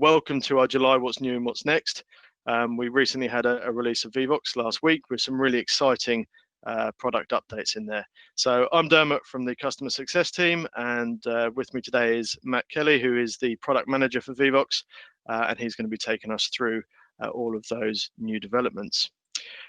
Welcome to our July What's New and What's Next. We recently had a release of Vevox last week with some really exciting product updates in there. So I'm Dermot from the customer success team, and with me today is Matt Kelly, who is the product manager for Vevox, and he's going to be taking us through all of those new developments.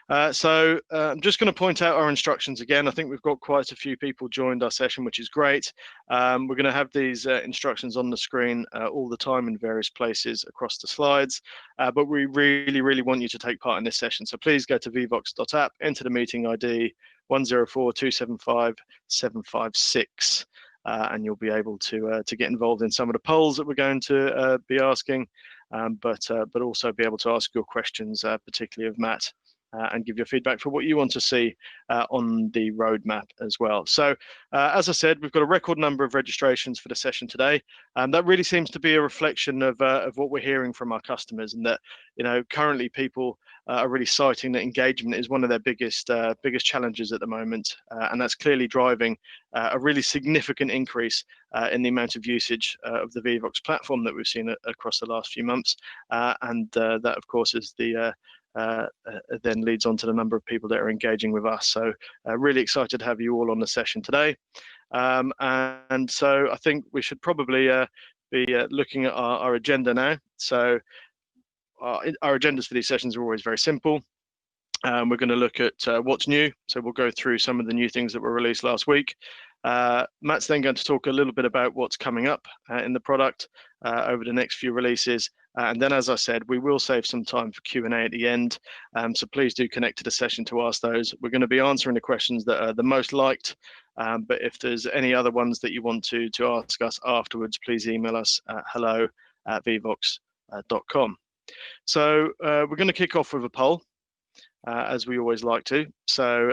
I'm just going to point out our instructions again. I think we've got quite a few people joined our session, which is great. We're going to have these instructions on the screen all the time in various places across the slides, but we really want you to take part in this session. So please go to vevox.app, enter the meeting ID 104275756, and you'll be able to get involved in some of the polls that we're going to be asking, but also be able to ask your questions, particularly of Matt. And give your feedback for what you want to see on the roadmap as well. So as I said, we've got a record number of registrations for the session today, and that really seems to be a reflection of what we're hearing from our customers, and that currently people are really citing that engagement is one of their biggest challenges at the moment, and that's clearly driving a really significant increase in the amount of usage of the Vevox platform that we've seen across the last few months, and that of course is the then leads on to the number of people that are engaging with us. So really excited to have you all on the session today. And so I think we should probably be looking at our agenda now. So our agendas for these sessions are always very simple. We're going to look at what's new. So we'll go through some of the new things that were released last week. Matt's then going to talk a little bit about what's coming up in the product over the next few releases. And then, as I said, we will save some time for Q&A at the end. So please do connect to the session to ask those. We're going to be answering the questions that are the most liked. But if there's any other ones that you want to ask us afterwards, please email us at hello@vevox.com. So we're going to kick off with a poll, as we always like to. So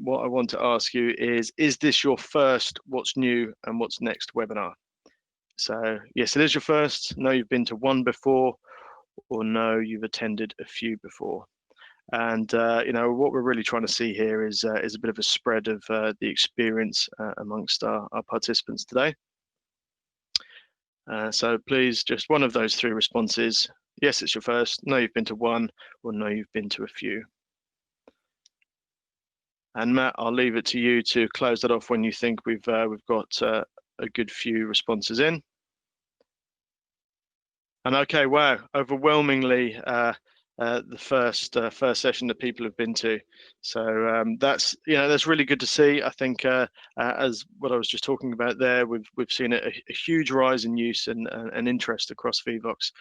what I want to ask you is this your first What's New and What's Next webinar? So yes, it is your first. No, you've been to one before, or no, you've attended a few before. And what we're really trying to see here is a bit of a spread of the experience amongst our participants today. So please, just one of those three responses. Yes, it's your first. No, you've been to one, or no, you've been to a few. And Matt, I'll leave it to you to close that off when you think we've got a good few responses in. And okay, wow, overwhelmingly the first session that people have been to. So that's really good to see. I think as what I was just talking about there, we've seen a huge rise in use and interest across Vevox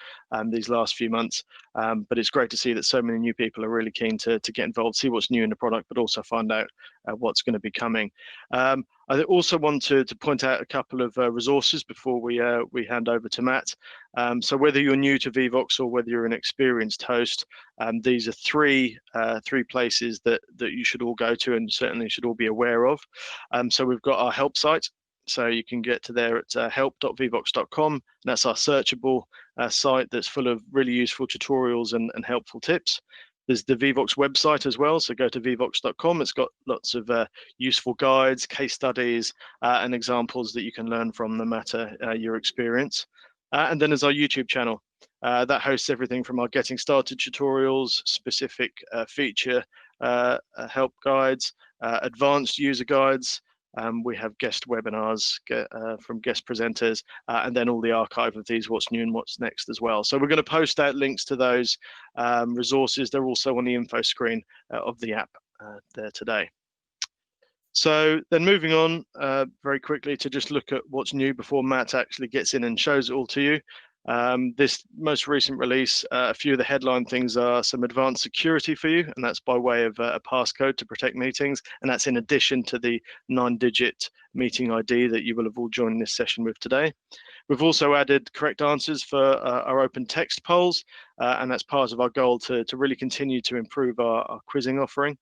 these last few months. But it's great to see that so many new people are really keen to get involved, see what's new in the product, but also find out what's going to be coming. I also want to point out a couple of resources before we hand over to Matt. So whether you're new to Vevox or whether you're an experienced host, these are three places that you should all go to and certainly should all be aware of. So we've got our help site. So you can get to there at help.vevox.com. And that's our searchable site that's full of really useful tutorials and helpful tips. There's the Vevox website as well, so go to vevox.com. It's got lots of useful guides, case studies, and examples that you can learn from no matter your experience. And then there's our YouTube channel. That hosts everything from our getting started tutorials, specific feature help guides, advanced user guides. We have guest webinars from guest presenters, and then all the archive of these What's New and What's Next as well. So we're going to post out links to those resources. They're also on the info screen of the app there today. So then moving on very quickly to just look at what's new before Matt actually gets in and shows it all to you. This most recent release, a few of the headline things are some advanced security for you, and that's by way of a passcode to protect meetings, and that's in addition to the 9-digit meeting ID that you will have all joined this session with today. We've also added correct answers for our open text polls, and that's part of our goal to really continue to improve our quizzing offering.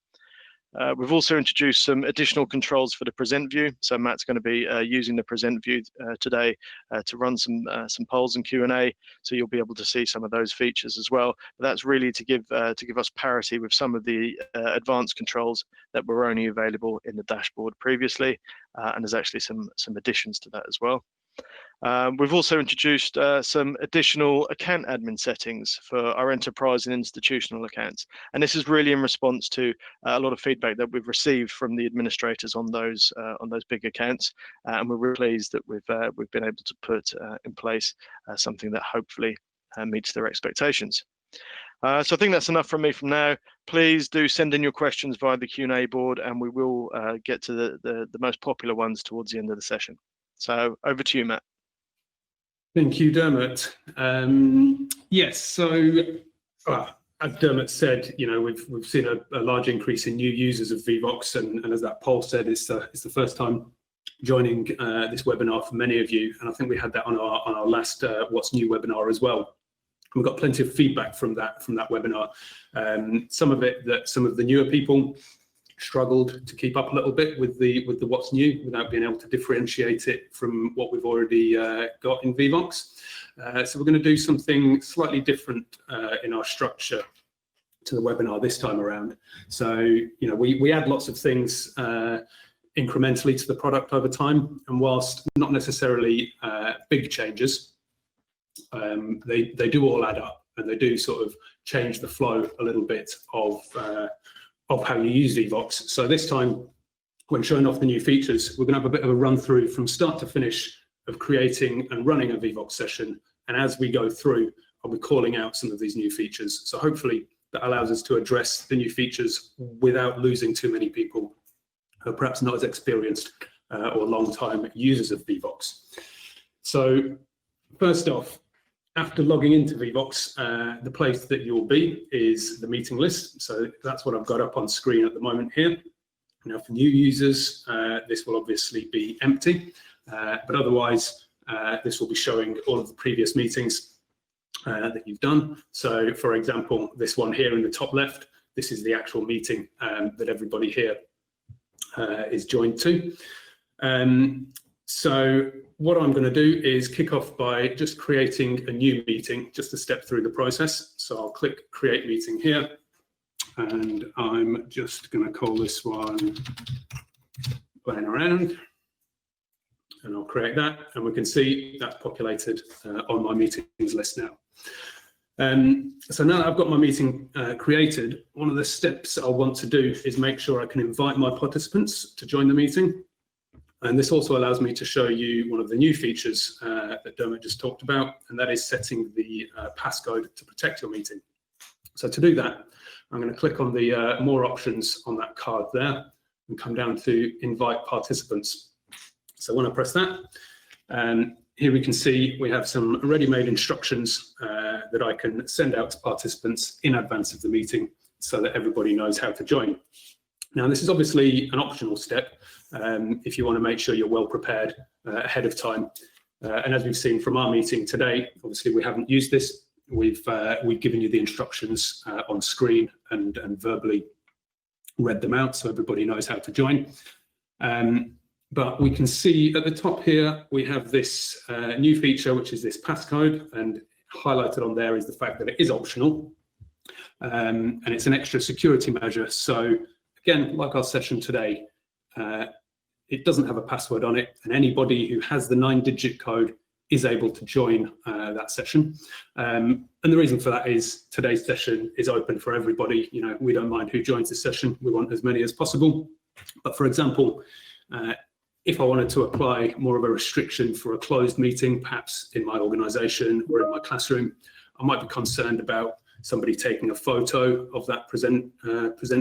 We've also introduced some additional controls for the present view. So Matt's going to be using the present view today to run some polls and Q&A. So you'll be able to see some of those features as well. But that's really to give us parity with some of the advanced controls that were only available in the dashboard previously. And there's actually some additions to that as well. We've also introduced some additional account admin settings for our enterprise and institutional accounts, and this is really in response to a lot of feedback that we've received from the administrators on those big accounts, and we're really pleased that we've been able to put in place something that hopefully meets their expectations. So I think that's enough from me from now. Please do send in your questions via the Q&A board, and we will get to the most popular ones towards the end of the session. So over to you, Matt. Thank you, Dermot. Yes, so as Dermot said, we've seen a large increase in new users of Vevox, and as that poll said, it's the first time joining this webinar for many of you, and I think we had that on our last What's New webinar as well. We've got plenty of feedback from that webinar. Some of it that some of the newer people struggled to keep up a little bit with the what's new without being able to differentiate it from what we've already got in Vevox. So we're going to do something slightly different in our structure to the webinar this time around. So we add lots of things incrementally to the product over time, and whilst not necessarily big changes, they do all add up, and they do sort of change the flow a little bit of how you use Vevox. So this time, when showing off the new features, we're going to have a bit of a run through from start to finish of creating and running a Vevox session. And as we go through, I'll be calling out some of these new features. So hopefully that allows us to address the new features without losing too many people who are perhaps not as experienced or long-time users of Vevox. So first off, after logging into Vevox, the place that you'll be is the meeting list. So that's what I've got up on screen at the moment here. Now for new users, this will obviously be empty, but otherwise this will be showing all of the previous meetings that you've done. So for example, this one here in the top left, this is the actual meeting that everybody here is joined to. So what I'm going to do is kick off by just creating a new meeting, just to step through the process. So I'll click Create Meeting here, and I'm just going to call this one Playing Around, and I'll create that, and we can see that's populated on my meetings list now. So now that I've got my meeting created, one of the steps I'll want to do is make sure I can invite my participants to join the meeting. And this also allows me to show you one of the new features that Dermot just talked about, and that is setting the passcode to protect your meeting. So to do that, I'm going to click on the more options on that card there and come down to invite participants. So when I press that, here we can see we have some ready-made instructions that I can send out to participants in advance of the meeting so that everybody knows how to join. Now, this is obviously an optional step if you want to make sure you're well prepared ahead of time. And as we've seen from our meeting today, obviously we haven't used this. We've given you the instructions on screen and verbally read them out so everybody knows how to join. But we can see at the top here, we have this new feature, which is this passcode, and highlighted on there is the fact that it is optional, and it's an extra security measure. So again, like our session today, it doesn't have a password on it, and anybody who has the 9-digit code is able to join that session. And the reason for that is today's session is open for everybody. We don't mind who joins the session. We want as many as possible. But for example, if I wanted to apply more of a restriction for a closed meeting, perhaps in my organization or in my classroom, I might be concerned about somebody taking a photo of that present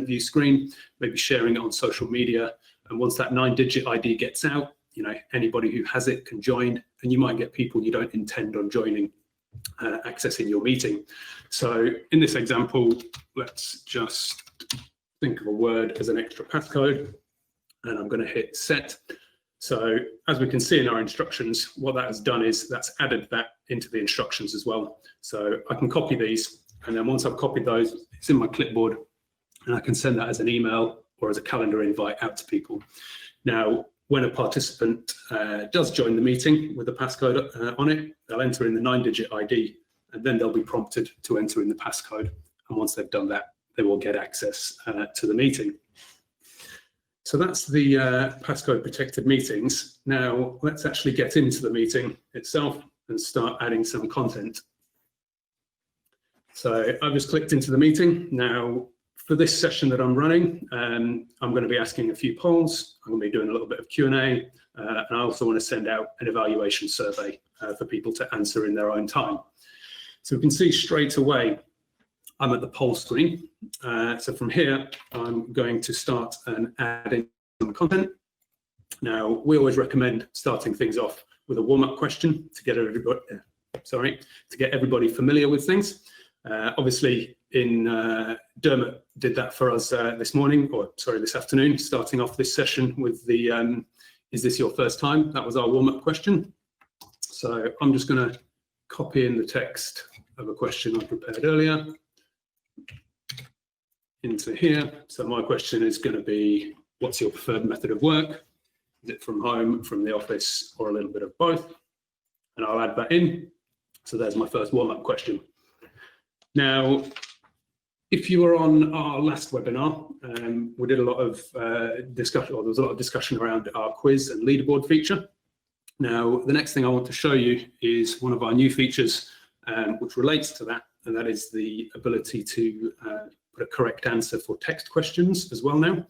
view screen, maybe sharing it on social media. And once that 9-digit ID gets out, anybody who has it can join, and you might get people you don't intend on joining accessing your meeting. So in this example, let's just think of a word as an extra passcode, and I'm going to hit set. So as we can see in our instructions, what that has done is that's added that into the instructions as well. So I can copy these, and then once I've copied those, it's in my clipboard, and I can send that as an email or as a calendar invite out to people. Now, when a participant does join the meeting with a passcode on it, they'll enter in the 9-digit ID, and then they'll be prompted to enter in the passcode. And once they've done that, they will get access to the meeting. So that's the passcode protected meetings. Now let's actually get into the meeting itself and start adding some content. So I've just clicked into the meeting. Now for this session that I'm running, I'm going to be asking a few polls. I'm going to be doing a little bit of Q&A, and I also want to send out an evaluation survey for people to answer in their own time. So we can see straight away I'm at the poll screen. So from here, I'm going to start and add in some content. Now, we always recommend starting things off with a warm-up question to get everybody familiar with things. Obviously, Dermot did that for us this afternoon, starting off this session with the "Is this your first time?" That was our warm-up question. So I'm just going to copy in the text of a question I prepared earlier into here. So my question is going to be, what's your preferred method of work? Is it from home, from the office, or a little bit of both? And I'll add that in. So there's my first warm-up question. Now, if you were on our last webinar, we did a lot of discussion, or there was a lot of discussion around our quiz and leaderboard feature. Now, the next thing I want to show you is one of our new features which relates to that, and that is the ability to put a correct answer for text questions as well now.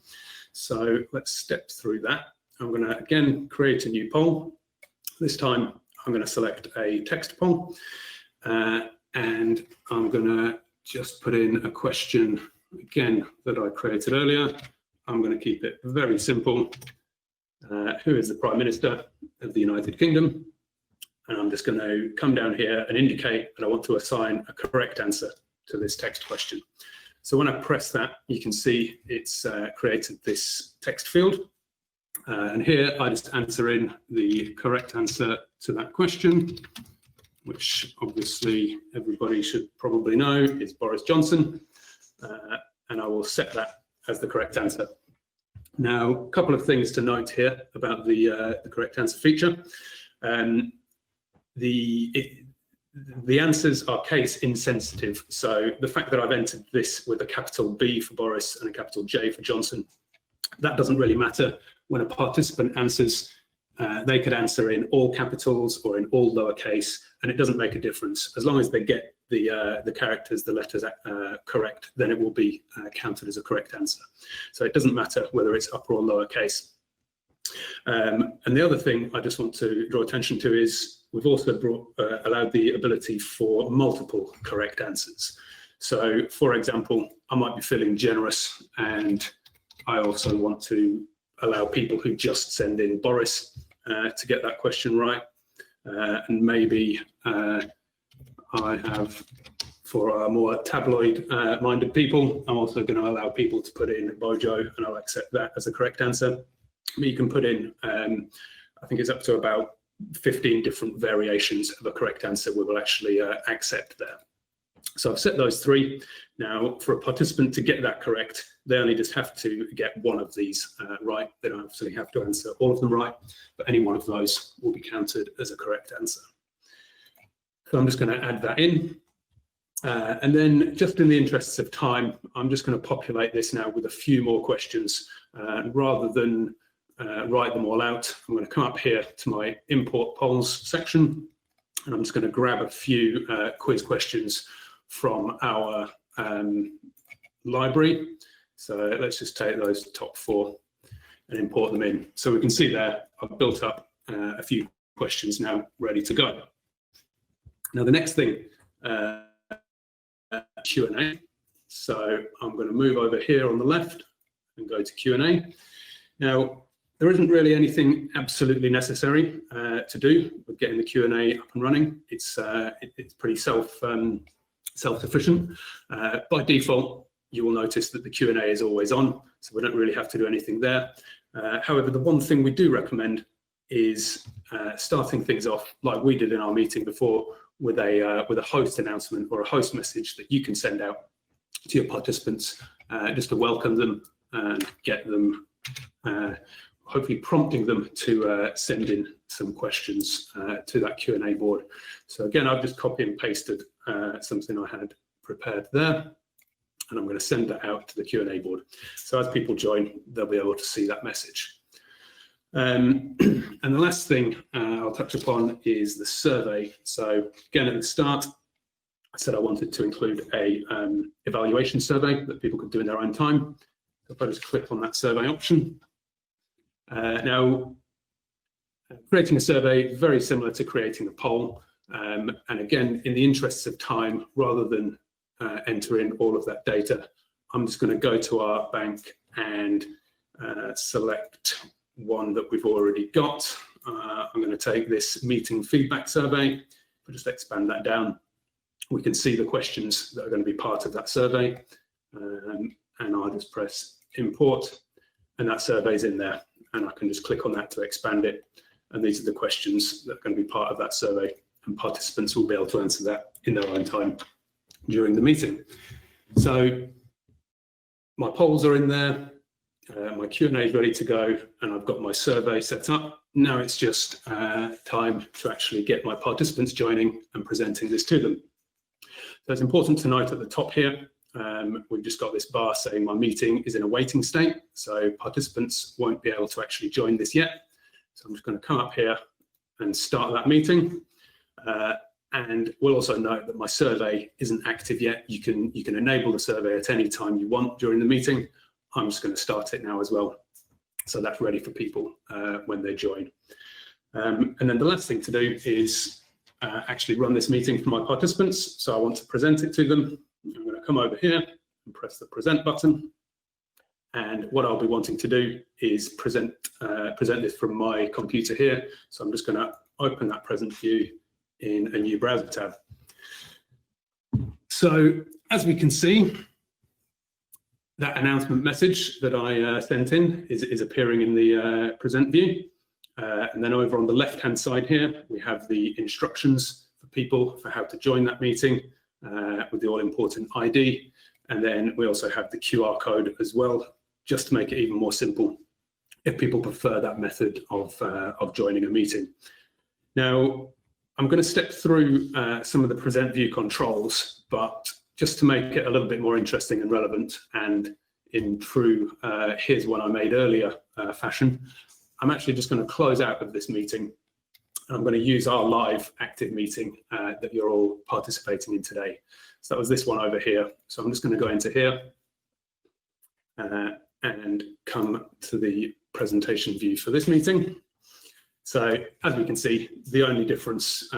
So let's step through that. I'm going to, again, create a new poll. This time, I'm going to select a text poll, and I'm going to just put in a question, again, that I created earlier. I'm going to keep it very simple. Who is the Prime Minister of the United Kingdom? And I'm just going to come down here and indicate that I want to assign a correct answer to this text question. So when I press that, you can see it's created this text field. And here I just answer in the correct answer to that question, which obviously everybody should probably know is Boris Johnson. And I will set that as the correct answer. Now, a couple of things to note here about the correct answer feature. The answers are case insensitive. So the fact that I've entered this with a capital B for Boris and a capital J for Johnson, that doesn't really matter. When a participant answers, they could answer in all capitals or in all lowercase, and it doesn't make a difference. As long as they get the characters, the letters correct, then it will be counted as a correct answer. So it doesn't matter whether it's upper or lowercase. And the other thing I just want to draw attention to is we've also allowed the ability for multiple correct answers. So, for example, I might be feeling generous, and I also want to allow people who just send in Boris to get that question right. And maybe I have, for our more tabloid-minded people, I'm also going to allow people to put in Bojo, and I'll accept that as a correct answer. You can put in, I think it's up to about 15 different variations of a correct answer we will actually accept there. So I've set those three. Now, for a participant to get that correct, they only just have to get one of these right. They don't actually have to answer all of them right, but any one of those will be counted as a correct answer. So I'm just going to add that in. And then, just in the interests of time, I'm just going to populate this now with a few more questions. Rather than write them all out, I'm going to come up here to my import polls section, and I'm just going to grab a few quiz questions from our library. So let's just take those top 4 and import them in. So we can see there, I've built up a few questions now ready to go. Now the next thing, Q&A. So I'm going to move over here on the left and go to Q&A. Now, there isn't really anything absolutely necessary to do with getting the Q&A up and running. It's pretty self-sufficient. By default, you will notice that the Q&A is always on, so we don't really have to do anything there. However, the one thing we do recommend is starting things off like we did in our meeting before, with a host announcement or a host message that you can send out to your participants just to welcome them and get them, hopefully prompting them to send in some questions to that Q&A board. So again, I've just copy and pasted something I had prepared there. and I'm going to send that out to the Q&A board. So as people join, they'll be able to see that message. And the last thing I'll touch upon is the survey. So again, at the start, I said I wanted to include a evaluation survey that people could do in their own time. So if I just click on that survey option. Now, creating a survey, very similar to creating a poll. And again, in the interests of time, rather than enter in all of that data, I'm just going to go to our bank and select one that we've already got. I'm going to take this meeting feedback survey. If I just expand that down, we can see the questions that are going to be part of that survey. And I'll just press import, and that survey's in there. And I can just click on that to expand it. And these are the questions that are going to be part of that survey. And participants will be able to answer that in their own time during the meeting. So my polls are in there, my Q&A is ready to go, and I've got my survey set up. Now it's just time to actually get my participants joining and presenting this to them. So it's important to note at the top here, we've just got this bar saying my meeting is in a waiting state, so participants won't be able to actually join this yet. So I'm just going to come up here and start that meeting. And we'll also note that my survey isn't active yet. You can enable the survey at any time you want during the meeting. I'm just going to start it now as well. So that's ready for people when they join. And then the last thing to do is actually run this meeting for my participants. So I want to present it to them. I'm going to come over here and press the present button. And what I'll be wanting to do is present this from my computer here. So I'm just going to open that present view in a new browser tab. So as we can see, that announcement message that I sent in is appearing in the present view. And then over on the left-hand side here, we have the instructions for people for how to join that meeting with the all-important ID. And then we also have the QR code as well, just to make it even more simple if people prefer that method of joining a meeting. Now, I'm going to step through some of the present view controls, but just to make it a little bit more interesting and relevant, and in true here's one I made earlier fashion, I'm actually just going to close out of this meeting. I'm going to use our live active meeting that you're all participating in today. So that was this one over here. So I'm just going to go into here and come to the presentation view for this meeting. So as we can see, the only difference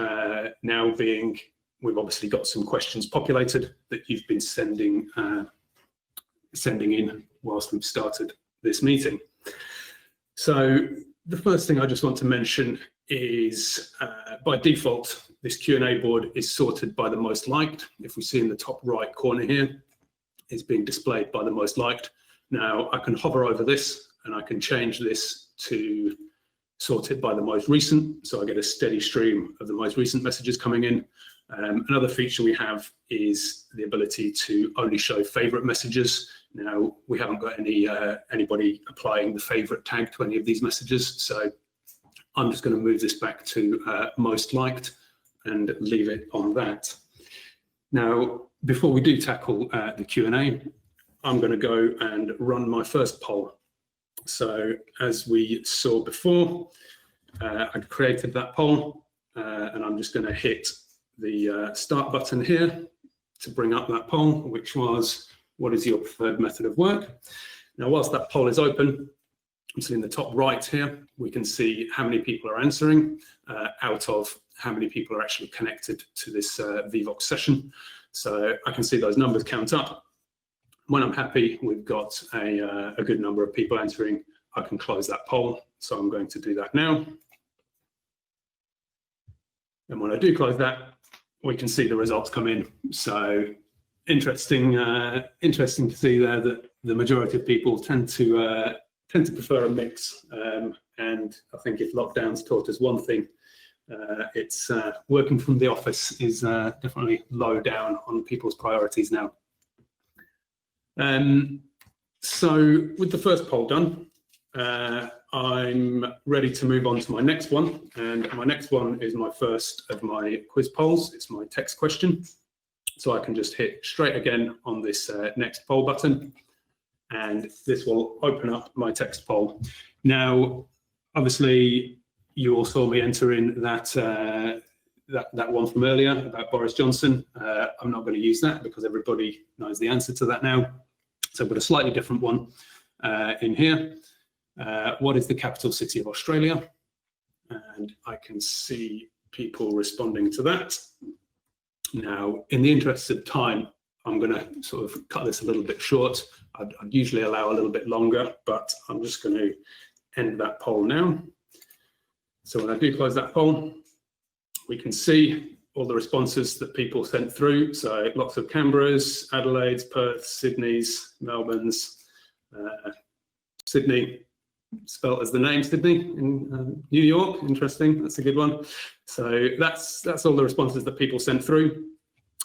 now being we've obviously got some questions populated that you've been sending in whilst we've started this meeting. So the first thing I just want to mention is by default, this Q&A board is sorted by the most liked. If we see in the top right corner here, it's being displayed by the most liked. Now I can hover over this and I can change this to sorted by the most recent, so I get a steady stream of the most recent messages coming in. Another feature we have is the ability to only show favorite messages. Now, we haven't got anybody applying the favorite tag to any of these messages, so I'm just going to move this back to most liked and leave it on that. Now, before we do tackle the Q&A, I'm going to go and run my first poll. So as we saw before, I created that poll and I'm just going to hit the start button here to bring up that poll, which was, what is your preferred method of work? Now, whilst that poll is open, so in the top right here, we can see how many people are answering out of how many people are actually connected to this Vevox session. So I can see those numbers count up. When I'm happy we've got a good number of people answering, I can close that poll. So I'm going to do that now. And when I do close that, we can see the results come in. So interesting to see there that the majority of people tend to prefer a mix. And I think if lockdown's taught us one thing, it's working from the office is definitely low down on people's priorities now. So with the first poll done, I'm ready to move on to my next one. And my next one is my first of my quiz polls. It's my text question. So I can just hit straight again on this next poll button, and this will open up my text poll. Now, obviously, you all saw me enter in that one from earlier about Boris Johnson. I'm not going to use that because everybody knows the answer to that now. So I've got a slightly different one in here. What is the capital city of Australia? And I can see people responding to that. Now, in the interest of time, I'm going to sort of cut this a little bit short. I'd usually allow a little bit longer, but I'm just going to end that poll now. So when I do close that poll, we can see all the responses that people sent through. So lots of Canberras, Adelaide's, Perth, Sydney's, Melbourne's, Sydney, spelt as the name Sydney in New York. Interesting, that's a good one. So that's all the responses that people sent through,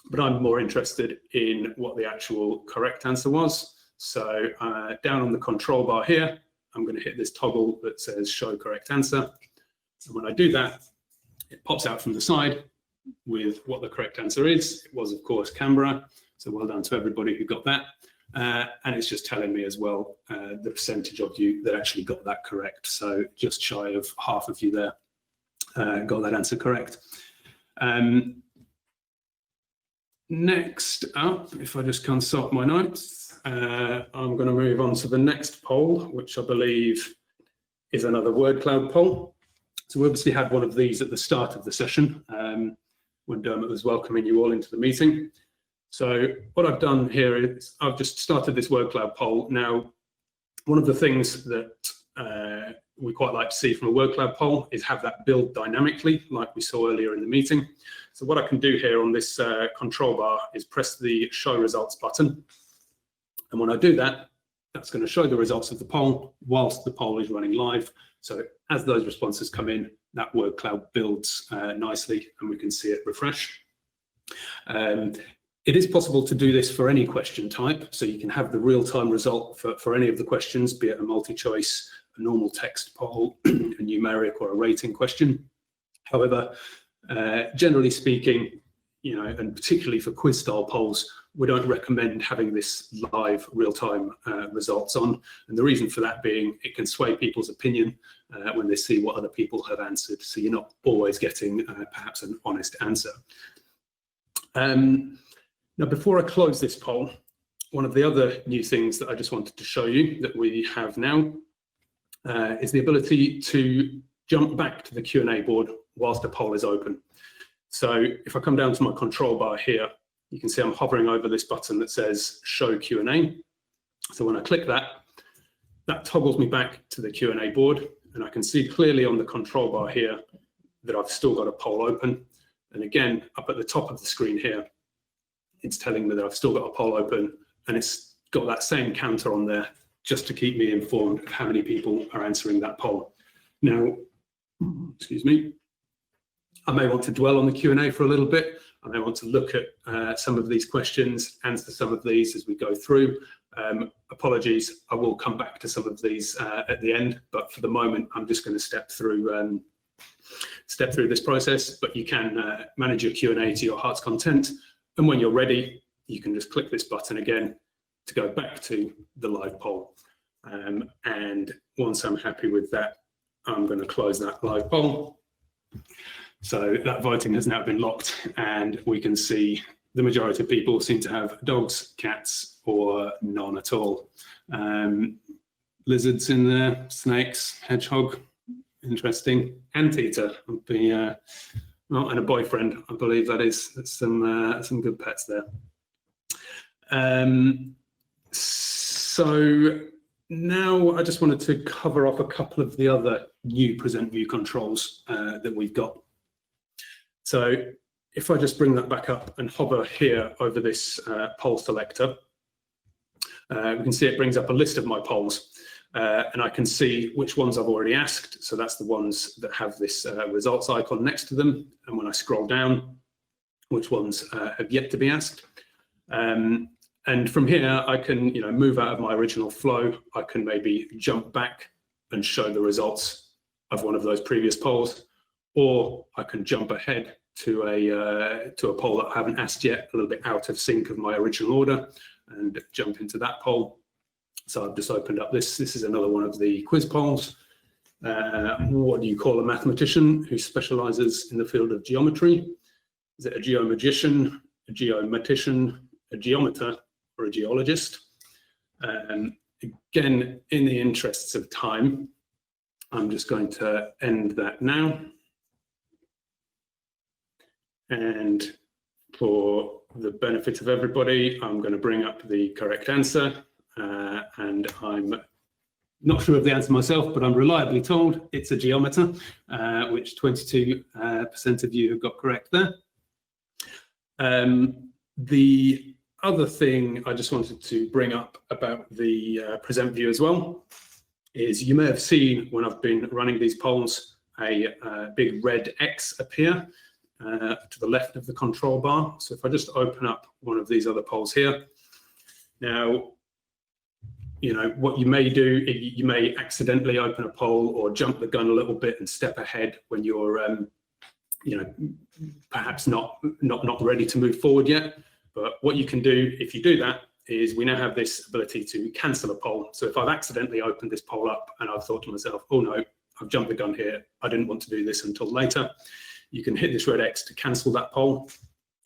but I'm more interested in what the actual correct answer was. So down on the control bar here, I'm going to hit this toggle that says show correct answer. And when I do that, it pops out from the side with what the correct answer is. It was, of course, Canberra. So well done to everybody who got that. And it's just telling me as well the percentage of you that actually got that correct. So just shy of half of you there got that answer correct. Next up, if I just consult my notes, I'm going to move on to the next poll, which I believe is another word cloud poll. So we obviously had one of these at the start of the session when Dermot was welcoming you all into the meeting. So what I've done here is I've just started this word cloud poll. Now, one of the things that we quite like to see from a word cloud poll is have that build dynamically, like we saw earlier in the meeting. So what I can do here on this control bar is press the show results button. And when I do that, that's going to show the results of the poll whilst the poll is running live. So as those responses come in, that word cloud builds nicely and we can see it refresh. It is possible to do this for any question type. So you can have the real-time result for any of the questions, be it a multi-choice, a normal text poll, a numeric or a rating question. However, generally speaking, you know, and particularly for quiz style polls, we don't recommend having this live real-time results on. And the reason for that being, it can sway people's opinion when they see what other people have answered. So you're not always getting perhaps an honest answer. Now, before I close this poll, one of the other new things that I just wanted to show you that we have now is the ability to jump back to the Q&A board whilst the poll is open. So if I come down to my control bar here, you can see I'm hovering over this button that says show Q&A. So when I click that, that toggles me back to the Q&A board, and I can see clearly on the control bar here that I've still got a poll open. And again, up at the top of the screen here, it's telling me that I've still got a poll open, and it's got that same counter on there just to keep me informed of how many people are answering that poll. Now, excuse me, I may want to dwell on the Q&A for a little bit. I may want to look at some of these questions, answer some of these as we go through. Apologies, I will come back to some of these at the end, but for the moment, I'm just going to step through this process. But you can manage your Q&A to your heart's content. And when you're ready, you can just click this button again to go back to the live poll. And once I'm happy with that, I'm going to close that live poll. So that voting has now been locked, and we can see the majority of people seem to have dogs, cats, or none at all. Lizards in there, snakes, hedgehog, interesting, anteater would be, well, and a boyfriend, I believe that is. That's some good pets there. So now I just wanted to cover off a couple of the other new present view controls that we've got. So if I just bring that back up and hover here over this poll selector, we can see it brings up a list of my polls, and I can see which ones I've already asked. So that's the ones that have this results icon next to them. And when I scroll down, which ones have yet to be asked. And from here, I can move out of my original flow. I can maybe jump back and show the results of one of those previous polls, or I can jump ahead to a poll that I haven't asked yet, a little bit out of sync of my original order, and jump into that poll. So I've just opened up this. This is another one of the quiz polls. What do you call a mathematician who specializes in the field of geometry? Is it a geomagician, a geomatician, a geometer, or a geologist? Again, in the interests of time, I'm just going to end that now. And for the benefit of everybody, I'm going to bring up the correct answer. And I'm not sure of the answer myself, but I'm reliably told it's a geometer, which 22% of you have got correct there. The other thing I just wanted to bring up about the present view as well is you may have seen when I've been running these polls a big red X appear to the left of the control bar. So if I just open up one of these other polls here, now, you know, what you may do, you may accidentally open a poll or jump the gun a little bit and step ahead when you're, you know, perhaps not ready to move forward yet. But what you can do if you do that is we now have this ability to cancel a poll. So if I've accidentally opened this poll up and I've thought to myself, oh no, I've jumped the gun here, I didn't want to do this until later, you can hit this red X to cancel that poll.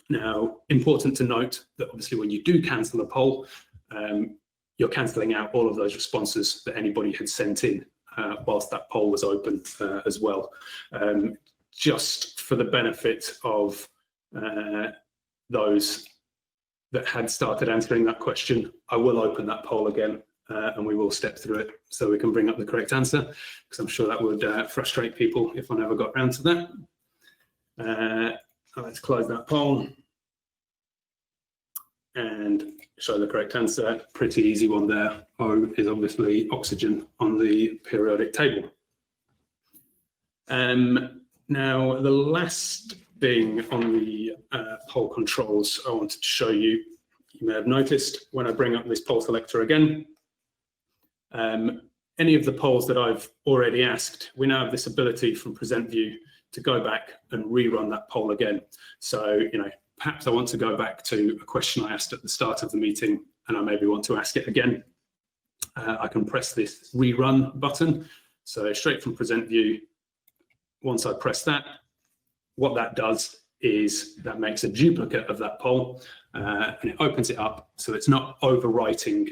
Now, important to note that obviously when you do cancel a poll, you're cancelling out all of those responses that anybody had sent in whilst that poll was open as well. Just for the benefit of those that had started answering that question, I will open that poll again and we will step through it so we can bring up the correct answer, because I'm sure that would frustrate people if I never got around to that. Let's close that poll and show the correct answer. Pretty easy one there. O is obviously oxygen on the periodic table. Now, the last thing on the poll controls I wanted to show you, you may have noticed when I bring up this poll selector again, any of the polls that I've already asked, we now have this ability from Present View to go back and rerun that poll again. So, you know, perhaps I want to go back to a question I asked at the start of the meeting and I maybe want to ask it again. I can press this rerun button. So straight from Present View, once I press that, what that does is that makes a duplicate of that poll and it opens it up so it's not overwriting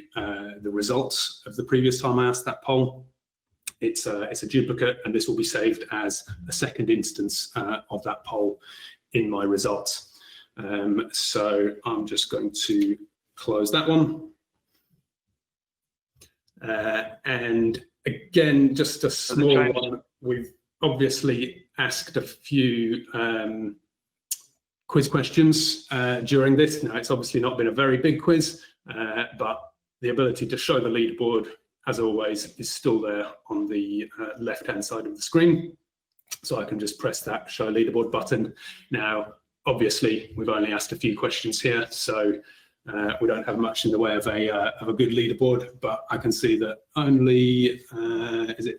the results of the previous time I asked that poll. It's a duplicate, and this will be saved as a second instance of that poll in my results. So I'm just going to close that one. And again, just a small one. We've obviously asked a few quiz questions during this. Now, it's obviously not been a very big quiz, but the ability to show the leaderboard, as always, is still there on the left-hand side of the screen. So I can just press that show leaderboard button. Now, obviously, we've only asked a few questions here, so we don't have much in the way of a good leaderboard, but I can see that only,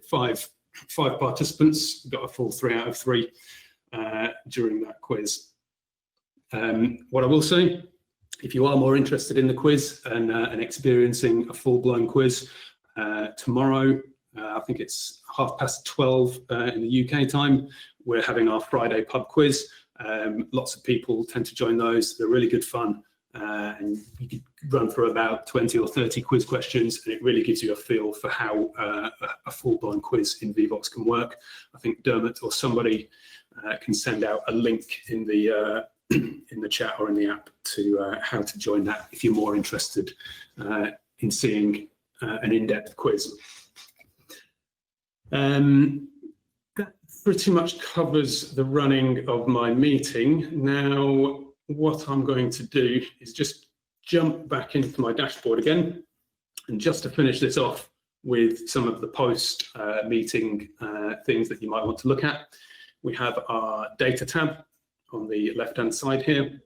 five participants got a full 3 out of 3 during that quiz. What I will say, if you are more interested in the quiz and experiencing a full-blown quiz, tomorrow, I think it's 12:30 in the UK time, we're having our Friday pub quiz. Lots of people tend to join those. They're really good fun. And you can run through about 20 or 30 quiz questions, and it really gives you a feel for how a full-blown quiz in Vevox can work. I think Dermot or somebody can send out a link in the chat or in the app to how to join that if you're more interested in seeing an in-depth quiz. That pretty much covers the running of my meeting. Now, what I'm going to do is just jump back into my dashboard again, and just to finish this off with some of the post meeting things that you might want to look at, we have our data tab on the left-hand side here.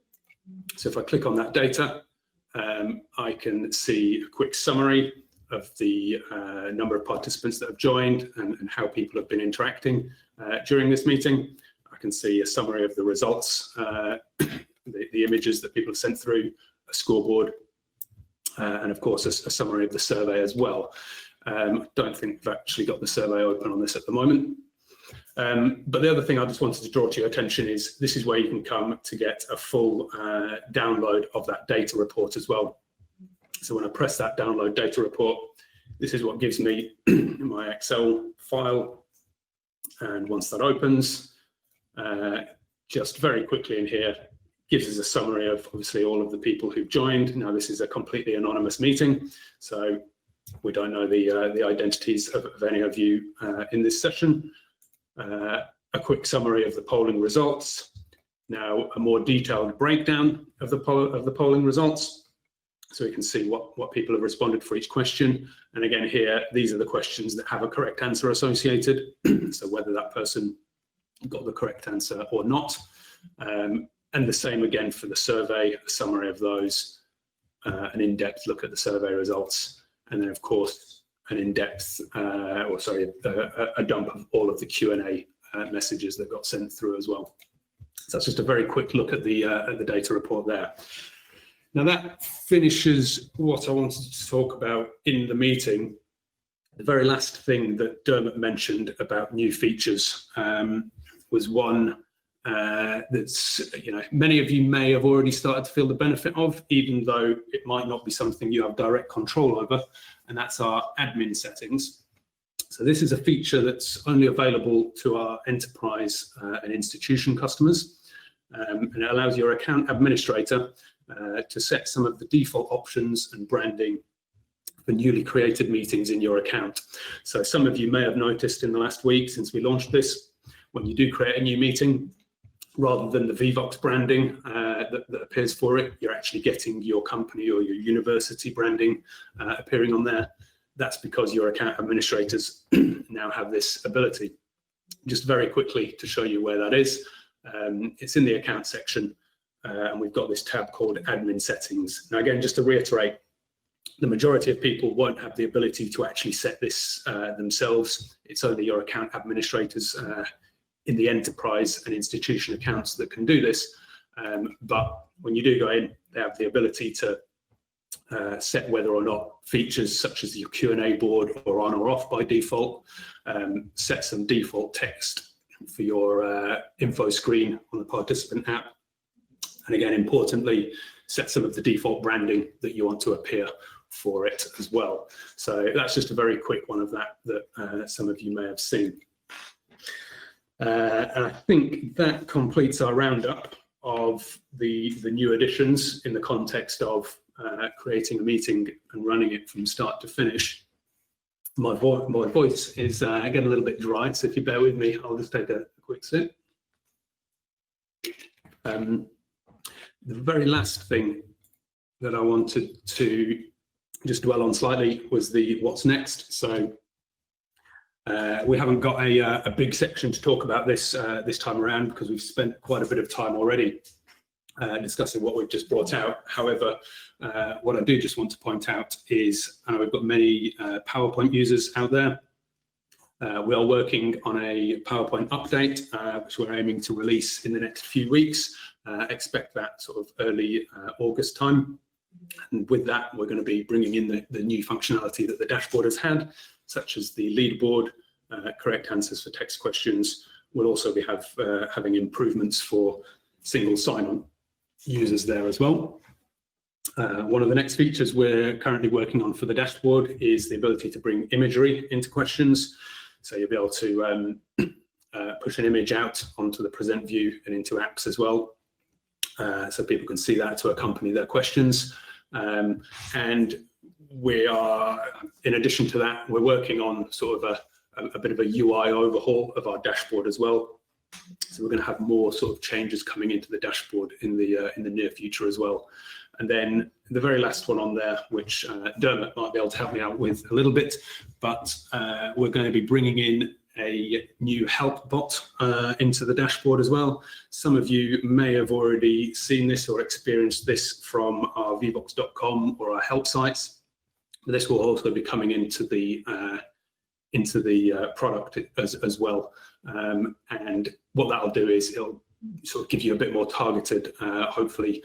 So if I click on that data, I can see a quick summary of the number of participants that have joined and how people have been interacting during this meeting. I can see a summary of the results, the images that people have sent through, a scoreboard, and of course a summary of the survey as well. I don't think we've actually got the survey open on this at the moment. But the other thing I just wanted to draw to your attention is this is where you can come to get a full download of that data report as well. So when I press that download data report, this is what gives me my Excel file. And once that opens, just very quickly in here, gives us a summary of obviously all of the people who've joined. Now this is a completely anonymous meeting, so we don't know the identities of any of you in this session. A quick summary of the polling results. Now a more detailed breakdown of the polling results, so we can see what people have responded for each question. And again here, these are the questions that have a correct answer associated, so whether that person got the correct answer or not. And the same again for the survey, a summary of those, an in-depth look at the survey results, and then of course an in-depth, a dump of all of the Q&A messages that got sent through as well. So that's just a very quick look at the data report there. Now that finishes what I wanted to talk about in the meeting. The very last thing that Dermot mentioned about new features was one that's, many of you may have already started to feel the benefit of, even though it might not be something you have direct control over, and that's our admin settings. So this is a feature that's only available to our enterprise and institution customers, and it allows your account administrator to set some of the default options and branding for newly created meetings in your account. So some of you may have noticed in the last week since we launched this, when you do create a new meeting, rather than the Vevox branding that appears for it, you're actually getting your company or your university branding appearing on there. That's because your account administrators now have this ability. Just very quickly to show you where that is, it's in the account section, and we've got this tab called admin settings. Now again, just to reiterate, the majority of people won't have the ability to actually set this themselves. It's only your account administrators in the enterprise and institution accounts that can do this, but when you do go in, they have the ability to set whether or not features such as your Q&A board are on or off by default, set some default text for your info screen on the participant app, and again, importantly, set some of the default branding that you want to appear for it as well. So that's just a very quick one of that some of you may have seen. And I think that completes our roundup of the new additions in the context of creating a meeting and running it from start to finish. My voice is getting a little bit dry, so if you bear with me, I'll just take a quick sip. The very last thing that I wanted to just dwell on slightly was the what's next. So we haven't got a big section to talk about this time around because we've spent quite a bit of time already discussing what we've just brought out. However, what I do just want to point out is we've got many PowerPoint users out there. We are working on a PowerPoint update, which we're aiming to release in the next few weeks. Expect that sort of early August time. And with that, we're going to be bringing in the new functionality that the dashboard has had, such as the leaderboard, correct answers for text questions. We'll also be having improvements for single sign-on users there as well. One of the next features we're currently working on for the dashboard is the ability to bring imagery into questions. So you'll be able to push an image out onto the present view and into apps as well, so people can see that to accompany their questions. And we are, in addition to that, we're working on sort of a bit of a UI overhaul of our dashboard as well. So we're going to have more sort of changes coming into the dashboard in the near future as well. And then the very last one on there, which Dermot might be able to help me out with a little bit, but we're going to be bringing in a new help bot into the dashboard as well. Some of you may have already seen this or experienced this from our vevox.com or our help sites. But this will also be coming into the into the product as well. And what that'll do is it'll sort of give you a bit more targeted, hopefully,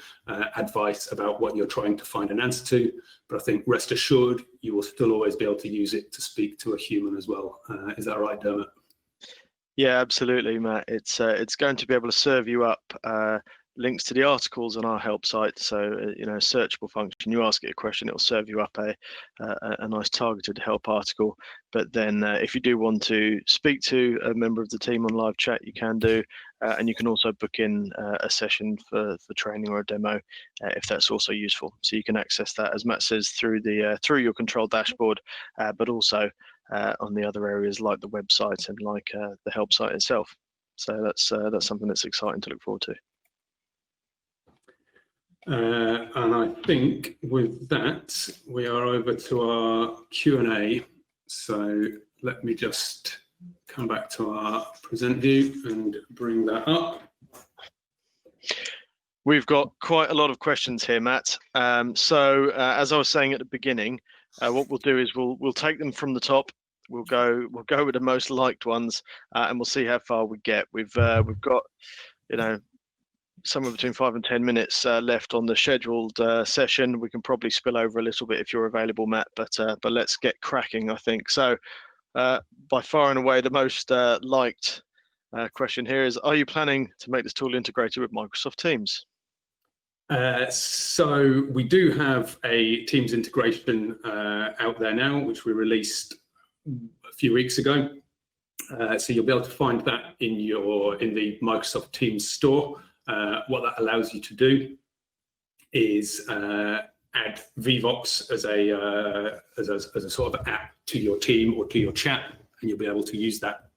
advice about what you're trying to find an answer to. But I think rest assured, you will still always be able to use it to speak to a human as well. Is that right, Dermot? Yeah, absolutely, Matt. It's going to be able to serve you up links to the articles on our help site. So you know, searchable function. You ask it a question, it'll serve you up a nice targeted help article. But then, if you do want to speak to a member of the team on live chat, you can do, and you can also book in a session for training or a demo if that's also useful. So you can access that, as Matt says, through your control dashboard, but also on the other areas like the website and like the help site itself. So that's something that's exciting to look forward to. And I think with that, we are over to our Q&A. So let me just come back to our present view and bring that up. We've got quite a lot of questions here, Matt. So as I was saying at the beginning, what we'll do is we'll take them from the top. We'll go with the most liked ones, and we'll see how far we get. We've got, you know, somewhere between 5 and 10 minutes left on the scheduled session. We can probably spill over a little bit if you're available, Matt, but let's get cracking, I think. So by far and away, the most liked question here is, are you planning to make this tool integrated with Microsoft Teams? So we do have a Teams integration out there now, which we released a few weeks ago. So you'll be able to find that in the Microsoft Teams store. What that allows you to do is add Vevox as a sort of app to your team or to your chat, and you'll be able to use that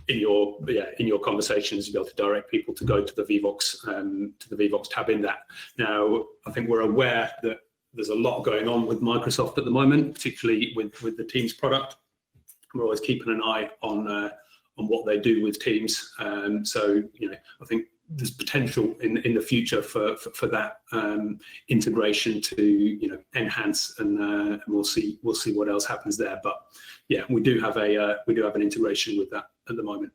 in your conversations. You'll be able to direct people to go to the Vevox tab in that. Now, I think we're aware that there's a lot going on with Microsoft at the moment, particularly with the Teams product. We're always keeping an eye on what they do with Teams. So, you know, I think there's potential in the future for that integration to, you know, enhance, and we'll see what else happens there. But yeah, we do have an integration with that at the moment.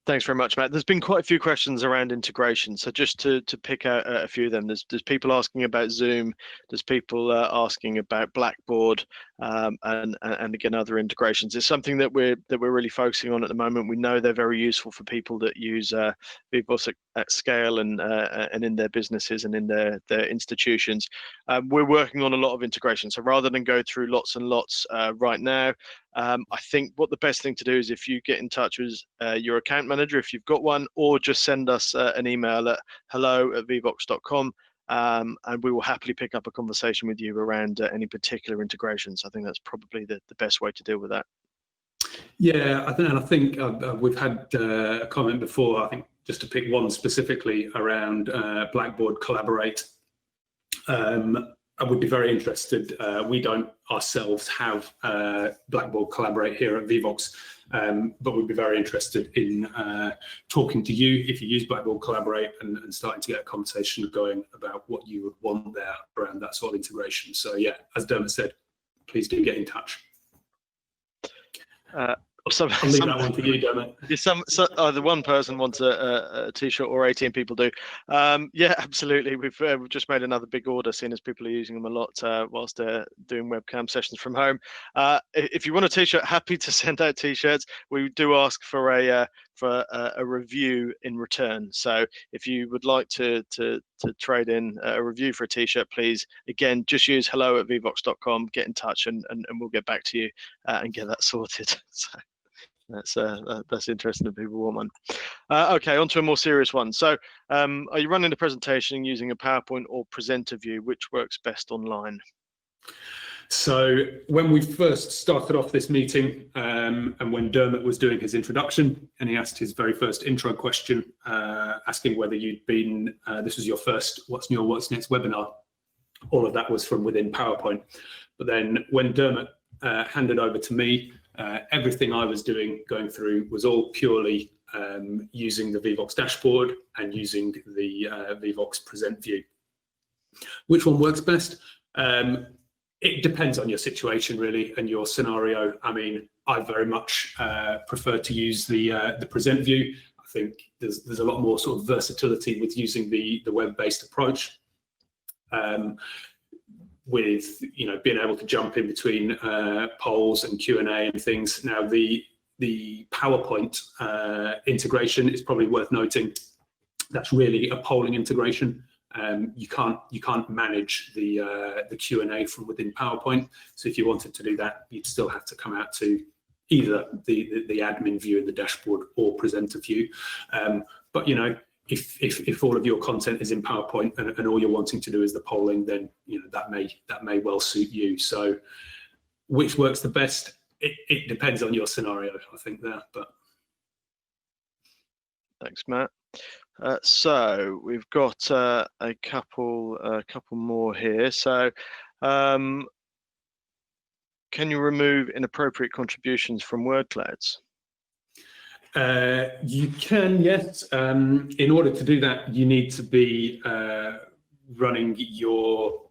Thanks very much, Matt. There's been quite a few questions around integration. So just to pick out a few of them, there's people asking about Zoom, there's people asking about Blackboard, and again, other integrations. It's something that we're really focusing on at the moment. We know they're very useful for people that use Vevox at scale and in their businesses and in their institutions. We're working on a lot of integration. So rather than go through lots and lots right now, I think what the best thing to do is if you get in touch with your account manager, if you've got one, or just send us an email at hello@vevox.com, and we will happily pick up a conversation with you around any particular integrations. I think that's probably the best way to deal with that. Yeah, I think we've had a comment before, I think just to pick one specifically around Blackboard Collaborate. I would be very interested. We don't ourselves have Blackboard Collaborate here at Vevox, but we'd be very interested in talking to you if you use Blackboard Collaborate and starting to get a conversation going about what you would want there around that sort of integration. So yeah, as Dermot said, please do get in touch. I'll leave that one for you, Dermot. Either one person wants a t-shirt or 18 people do. Yeah, absolutely. We've just made another big order, seeing as people are using them a lot whilst they're doing webcam sessions from home. If you want a t-shirt, happy to send out t-shirts. We do ask for a review in return. So if you would like to trade in a review for a t-shirt, please, again, just use hello@vevox.com, get in touch, and we'll get back to you and get that sorted. So that's interesting that people want one. Okay, on to a more serious one. So are you running the presentation using a PowerPoint or presenter view? Which works best online? So when we first started off this meeting, and when Dermot was doing his introduction, and he asked his very first intro question, asking whether you'd been, this was your first What's New or What's Next webinar, all of that was from within PowerPoint. But then when Dermot handed over to me, everything I was going through was all purely using the Vevox dashboard and using the Vevox present view. Which one works best? it depends on your situation really and your scenario. I mean, I very much prefer to use the present view. I think there's a lot more sort of versatility with using the web-based approach, with being able to jump in between polls and Q&A and things. Now the PowerPoint integration is probably worth noting. That's really a polling integration. You can't manage the Q&A from within PowerPoint. So if you wanted to do that, you'd still have to come out to either the admin view in the dashboard or presenter view. But if all of your content is in PowerPoint and all you're wanting to do is the polling, then that may well suit you. So which works the best? It depends on your scenario, I think there. But thanks, Matt. So we've got a couple more here. So can you remove inappropriate contributions from word clouds? You can, yes. In order to do that, you need to be running your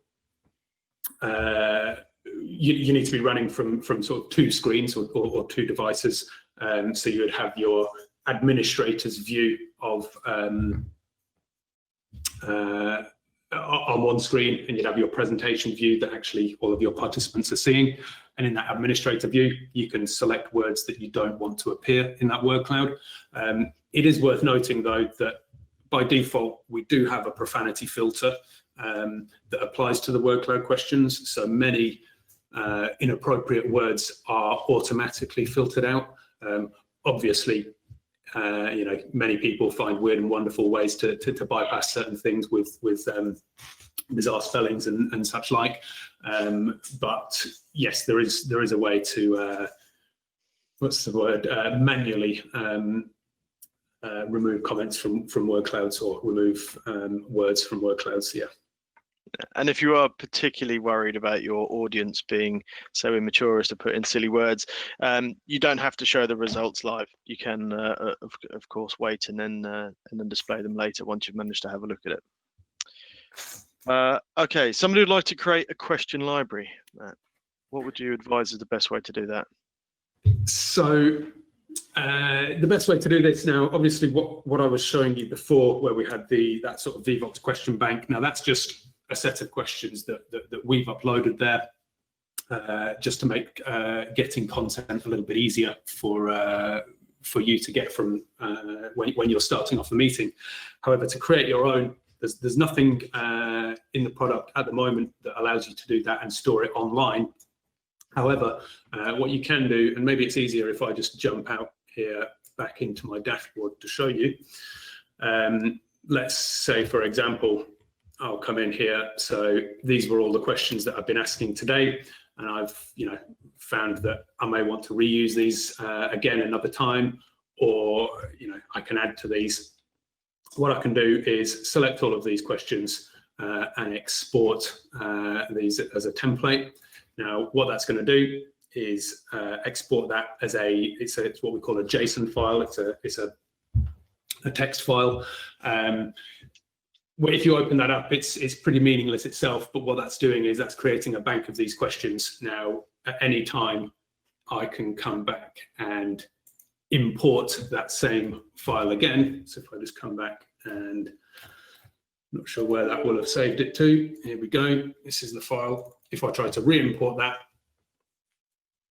you need to be running from sort of two screens or two devices. So you would have your administrator's view of on one screen, and you'd have your presentation view that actually all of your participants are seeing. And in that administrator view, you can select words that you don't want to appear in that word cloud. It is worth noting, though, that by default, we do have a profanity filter that applies to the word cloud questions. So many inappropriate words are automatically filtered out. Obviously, many people find weird and wonderful ways to bypass certain things with bizarre spellings and such like. But yes, there is a way to manually remove comments from word clouds or remove words from word clouds. Yeah. And if you are particularly worried about your audience being so immature as to put in silly words, you don't have to show the results live. You can, of course, wait and then display them later once you've managed to have a look at it. Okay, somebody would like to create a question library. What would you advise is the best way to do that? So the best way to do this now, obviously, what I was showing you before, where we had that sort of Vevox question bank. Now that's just a set of questions that we've uploaded there, just to make getting content a little bit easier for you to get from when you're starting off the meeting. However, to create your own, there's nothing in the product at the moment that allows you to do that and store it online. However, what you can do, and maybe it's easier if I just jump out here back into my dashboard to show you. Let's say, for example, I'll come in here. So these were all the questions that I've been asking today, and I've found that I may want to reuse these again another time, or I can add to these. What I can do is select all of these questions and export these as a template. Now, what that's going to do is export that as it's what we call a JSON file. It's a text file. If you open that up, it's pretty meaningless itself, but what that's doing is that's creating a bank of these questions. Now, at any time, I can come back and import that same file again. So if I just come back, and I'm not sure where that will have saved it to. Here we go. This is the file. If I try to re-import that,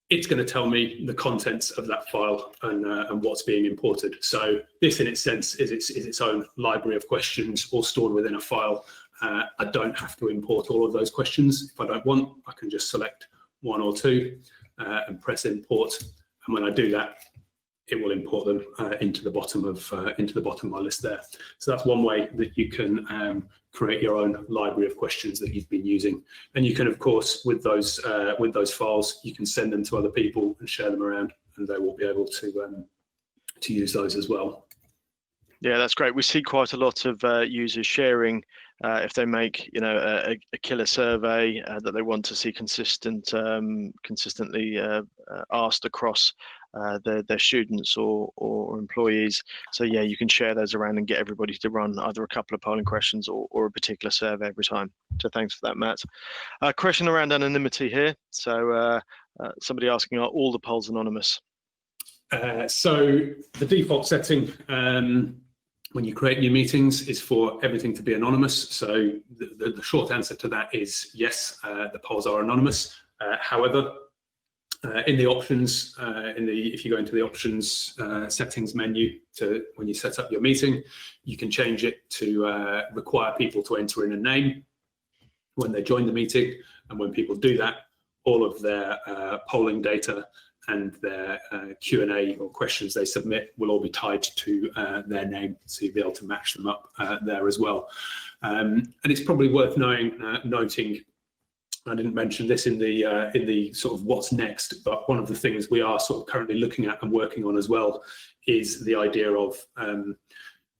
it's going to tell me the contents of that file and what's being imported. So this, in its sense, is its own library of questions, all stored within a file. I don't have to import all of those questions. If I don't want, I can just select one or two and press import. And when I do that, it will import them into the bottom of my list there. So that's one way that you can create your own library of questions that you've been using. And you can, of course, with those files, you can send them to other people and share them around, and they will be able to use those as well. Yeah, that's great. We see quite a lot of users sharing if they make a killer survey that they want to see consistently asked across their students or employees. So yeah, you can share those around and get everybody to run either a couple of polling questions or a particular survey every time. So thanks for that, Matt. Question around anonymity here. So somebody asking, are all the polls anonymous? So the default setting when you create new meetings is for everything to be anonymous. So the short answer to that is yes, the polls are anonymous. However, in the options, if you go into the options settings menu when you set up your meeting, you can change it to require people to enter in a name when they join the meeting. And when people do that, all of their polling data and their Q&A or questions they submit will all be tied to their name, so you'll be able to match them up there as well. And it's probably worth noting, I didn't mention this in the sort of what's next, but one of the things we are sort of currently looking at and working on as well is the idea of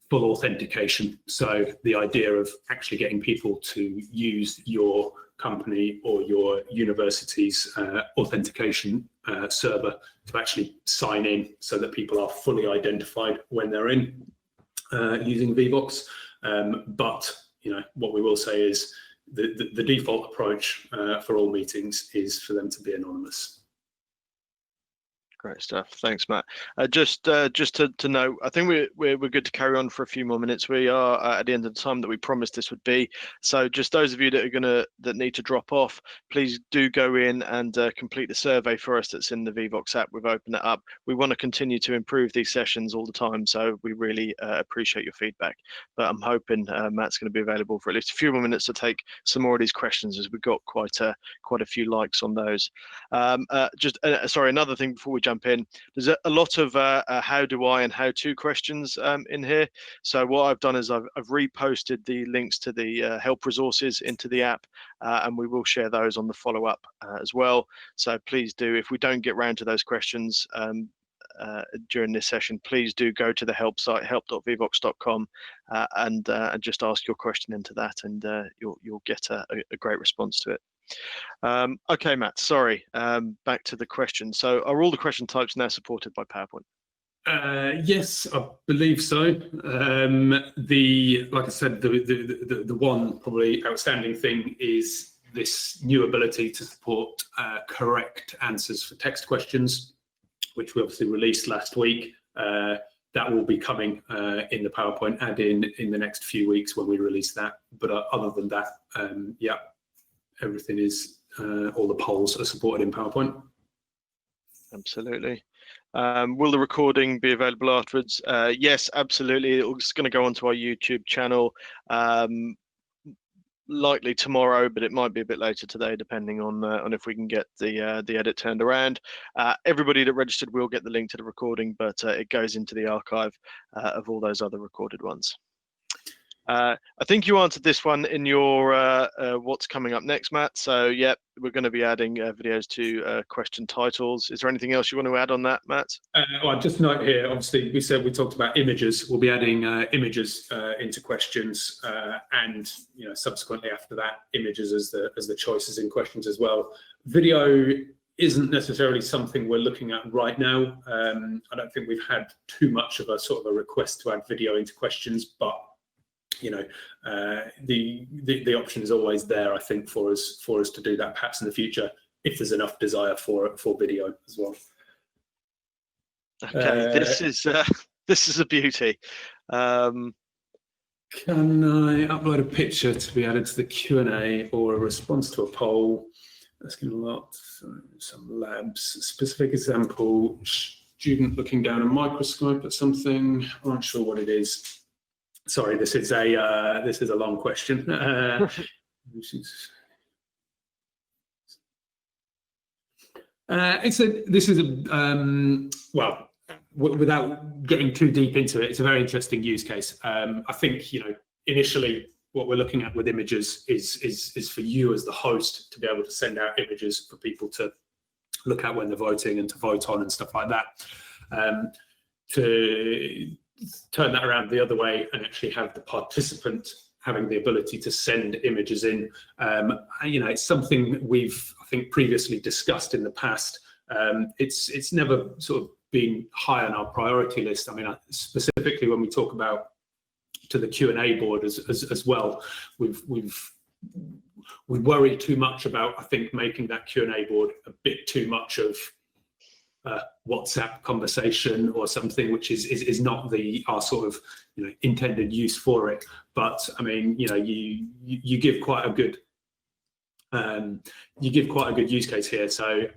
full authentication. So the idea of actually getting people to use your company or your university's authentication server to actually sign in, so that people are fully identified when they're in using Vevox. But what we will say is the default approach for all meetings is for them to be anonymous. Great stuff. Thanks, Matt. Just to note, I think we're good to carry on for a few more minutes. We are at the end of the time that we promised this would be. So just those of you that need to drop off, please do go in and complete the survey for us that's in the Vevox app. We've opened it up. We want to continue to improve these sessions all the time, so we really appreciate your feedback. But I'm hoping Matt's going to be available for at least a few more minutes to take some more of these questions, as we've got quite a few likes on those. Sorry, another thing before we jump in, there's a lot of how do I and how to questions in here. So what I've done is I've reposted the links to the help resources into the app, and we will share those on the follow-up as well. So please do, if we don't get round to those questions during this session, please do go to the help site, help.vevox.com, and just ask your question into that, and you'll get a great response to it. Okay, Matt, sorry, back to the question. So are all the question types now supported by PowerPoint? Yes, I believe so. Like I said, the one probably outstanding thing is this new ability to support correct answers for text questions, which we obviously released last week. That will be coming in the PowerPoint add-in in the next few weeks when we release that. But other than that, yeah, everything is, all the polls are supported in PowerPoint. Absolutely. Will the recording be available afterwards? Yes, absolutely. It's going to go onto our YouTube channel, likely tomorrow, but it might be a bit later today, depending on if we can get the edit turned around. Everybody that registered will get the link to the recording, but it goes into the archive of all those other recorded ones. I think you answered this one in your what's coming up next, Matt. So yeah, we're going to be adding videos to question titles. Is there anything else you want to add on that, Matt? Well, just note here, obviously we talked about images. We'll be adding images into questions, and subsequently after that, images as the choices in questions as well. Video isn't necessarily something we're looking at right now. I don't think we've had too much of a sort of a request to add video into questions, but the option is always there, I think, for us to do that perhaps in the future, if there's enough desire for video as well. Okay, this is a beauty. Can I upload a picture to be added to the Q&A or a response to a poll? Asking a lot. Some labs. Specific example: student looking down a microscope at something. I'm not sure what it is. Sorry, this is a long question. Well, without getting too deep into it, it's a very interesting use case. I think initially what we're looking at with images is for you as the host to be able to send out images for people to look at when they're voting and to vote on and stuff like that. To turn that around the other way and actually have the participant having the ability to send images in. It's something we've, I think, previously discussed in the past. It's never sort of been high on our priority list. I mean, specifically when we talk about to the Q&A board as well, we've we worry too much about, I think, making that Q&A board a bit too much of WhatsApp conversation or something which is not our sort of intended use for it. But I mean, you give quite a good use case here. So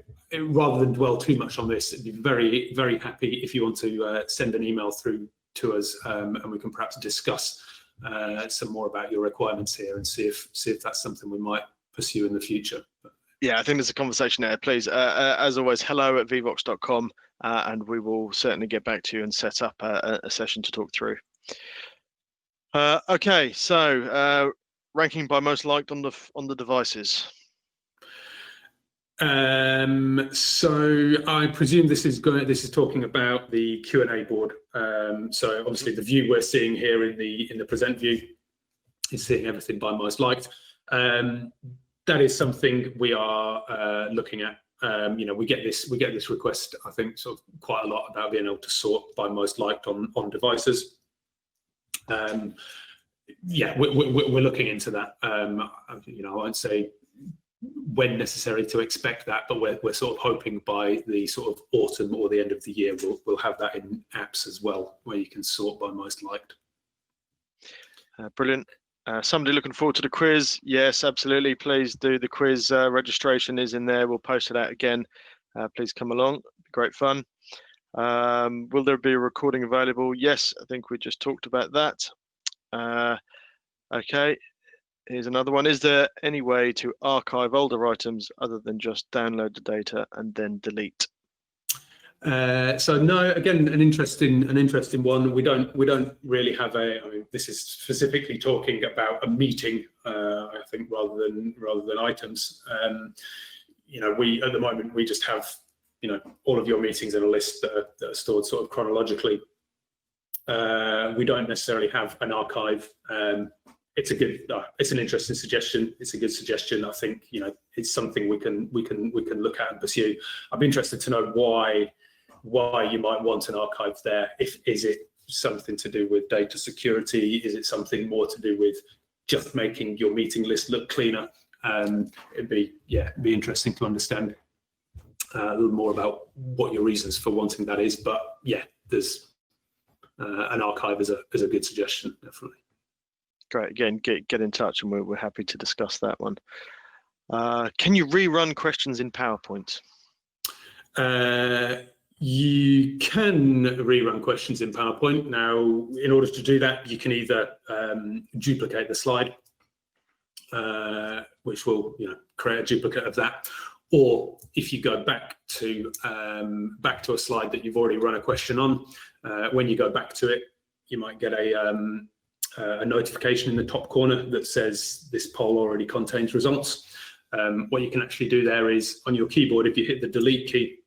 rather than dwell too much on this, I'd be very, very happy if you want to send an email through to us, and we can perhaps discuss some more about your requirements here and see if that's something we might pursue in the future. Yeah, I think there's a conversation there. Please, as always, hello@vevox.com, and we will certainly get back to you and set up a session to talk through. Okay, so ranking by most liked on the devices. So I presume this is talking about the Q&A board. So obviously the view we're seeing here in the present view is seeing everything by most liked. That is something we are looking at. We get this request, I think, sort of quite a lot about being able to sort by most liked on devices. Yeah, we're looking into that. I won't say when necessary to expect that, but we're sort of hoping by the sort of autumn or the end of the year we'll have that in apps as well, where you can sort by most liked. Brilliant. Somebody looking forward to the quiz? Yes, absolutely. Please do. The quiz registration is in there. We'll post it out again. Please come along. Great fun. Will there be a recording available? Yes, I think we just talked about that. Okay, here's another one. Is there any way to archive older items other than just download the data and then delete? So no, again, an interesting one. We don't really have I mean, this is specifically talking about a meeting, I think, rather than items. We at the moment we just have all of your meetings in a list that are stored sort of chronologically. We don't necessarily have an archive. It's an interesting suggestion. It's a good suggestion. I think it's something we can look at and pursue. I'm interested to know why you might want an archive there. Is it something to do with data security? Is it something more to do with just making your meeting list look cleaner? It'd be interesting to understand a little more about what your reasons for wanting that is. But yeah, there's an archive is a good suggestion, definitely. Great. Again, get in touch, and we're happy to discuss that one. Can you rerun questions in PowerPoint? You can rerun questions in PowerPoint. Now, in order to do that, you can either duplicate the slide, which will create a duplicate of that, or if you go back to a slide that you've already run a question on, when you go back to it, you might get a notification in the top corner that says this poll already contains results. What you can actually do there is on your keyboard, if you hit the delete key,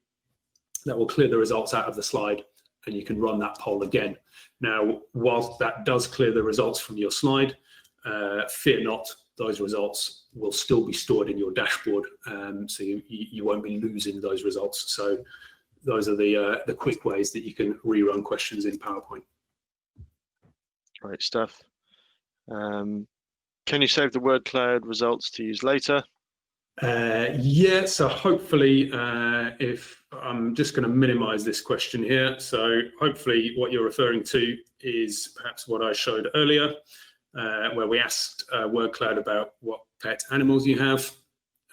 that will clear the results out of the slide, and you can run that poll again. Now, whilst that does clear the results from your slide, fear not, those results will still be stored in your dashboard, so you won't be losing those results. So those are the quick ways that you can rerun questions in PowerPoint. Great stuff. Can you save the word cloud results to use later? Yeah, so hopefully, if I'm just going to minimize this question here. So hopefully what you're referring to is perhaps what I showed earlier, where we asked word cloud about what pet animals you have,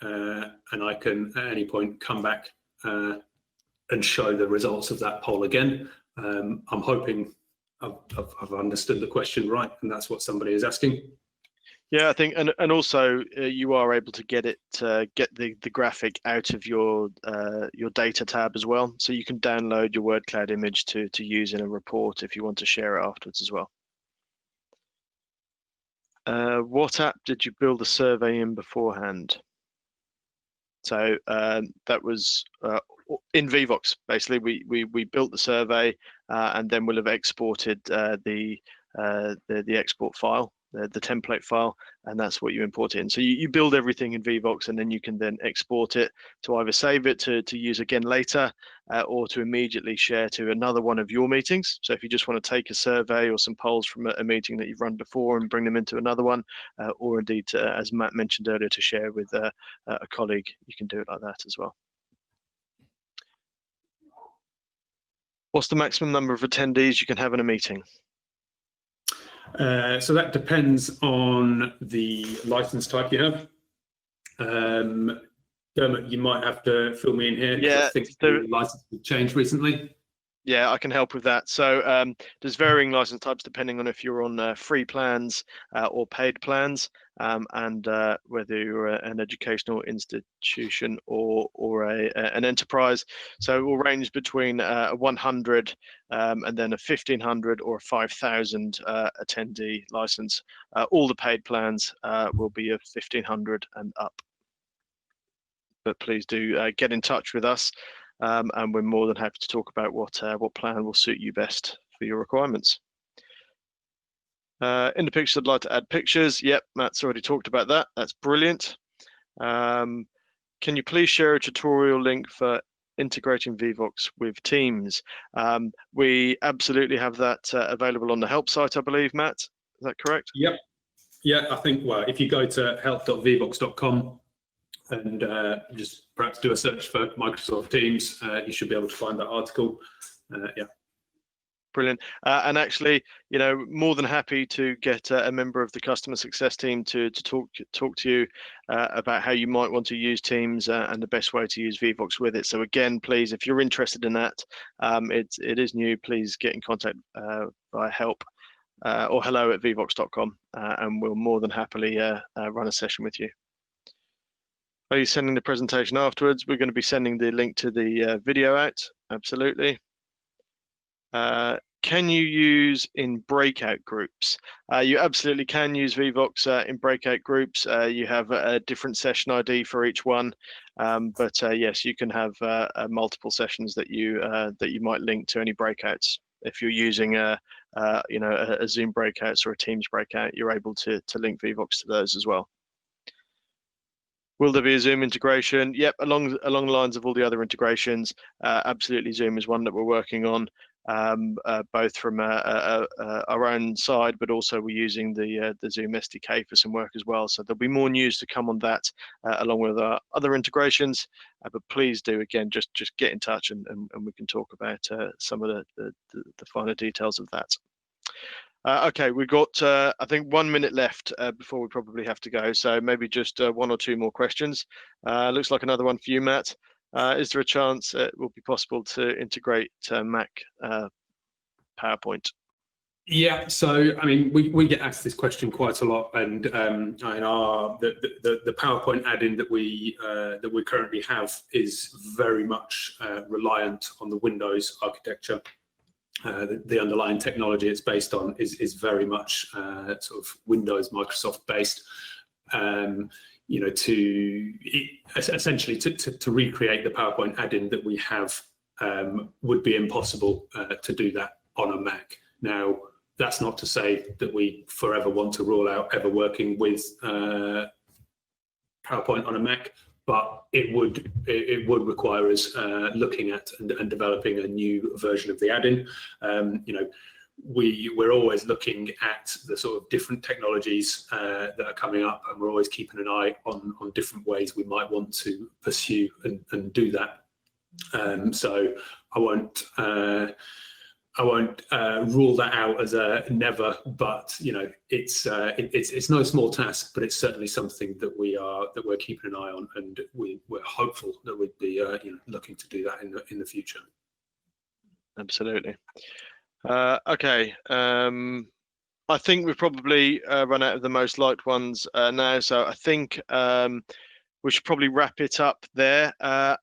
and I can at any point come back and show the results of that poll again. I'm hoping I've understood the question right, and that's what somebody is asking. Yeah, I think, and also you are able to get the graphic out of your data tab as well, so you can download your word cloud image to use in a report if you want to share it afterwards as well. What app did you build the survey in beforehand? So that was in Vevox. Basically, we built the survey, and then we'll have exported the export file the template file, and that's what you import in. So you build everything in Vevox, and then you can then export it to either save it to use again later, or to immediately share to another one of your meetings. So if you just want to take a survey or some polls from a meeting that you've run before and bring them into another one, or indeed, as Matt mentioned earlier, to share with a colleague, you can do it like that as well. What's the maximum number of attendees you can have in a meeting? So that depends on the license type you have. Dermot, you might have to fill me in here. Yeah, I think the license has changed recently. Yeah, I can help with that. So there's varying license types depending on if you're on free plans or paid plans, and whether you're an educational institution or an enterprise. So it will range between 100 and then a 1,500 or a 5,000 attendee license. All the paid plans will be of 1,500 and up. But please do get in touch with us. And we're more than happy to talk about what plan will suit you best for your requirements. In the pictures, I'd like to add pictures. Yep, Matt's already talked about that. That's brilliant. Can you please share a tutorial link for integrating Vevox with Teams? We absolutely have that available on the help site, I believe, Matt. Is that correct? Yep. Yeah, I think, well, if you go to help.vevox.com, and just perhaps do a search for Microsoft Teams, you should be able to find that article. Yeah. Brilliant. And actually, you know, more than happy to get a member of the customer success team to talk to you about how you might want to use Teams and the best way to use Vevox with it. So again, please, if you're interested in that, it is new, please get in contact via help or hello@vevox.com, and we'll more than happily run a session with you. Are you sending the presentation afterwards? We're going to be sending the link to the video out. Absolutely. Can you use in breakout groups? You absolutely can use Vevox in breakout groups. You have a different session ID for each one, but yes, you can have multiple sessions that you might link to any breakouts. If you're using a Zoom breakouts or a Teams breakout, you're able to link Vevox to those as well. Will there be a Zoom integration? Yep, along the lines of all the other integrations, absolutely. Zoom is one that we're working on, both from our own side, but also we're using the Zoom SDK for some work as well. So there'll be more news to come on that, along with our other integrations. But please do, again, just get in touch and we can talk about some of the finer details of that. Okay, we've got, I think, 1 minute left before we probably have to go. So maybe just one or two more questions. Looks like another one for you, Matt. Is there a chance it will be possible to integrate Mac PowerPoint? Yeah, so I mean, we get asked this question quite a lot, and the PowerPoint add-in that we currently have is very much reliant on the Windows architecture. The underlying technology it's based on is very much sort of Windows, Microsoft based. You know, essentially to recreate the PowerPoint add-in that we have would be impossible to do that on a Mac. Now, that's not to say that we forever want to rule out ever working with PowerPoint on a Mac, but it would require us looking at and developing a new version of the add-in. You know, we're always looking at the sort of different technologies that are coming up, and we're always keeping an eye on different ways we might want to pursue and do that. So I won't rule that out as a never, but you know, it's no small task, but it's certainly something that we're keeping an eye on, and we're hopeful that we'd be looking to do that in the future. Absolutely. Okay. I think we've probably run out of the most liked ones now, so I think we should probably wrap it up there. Have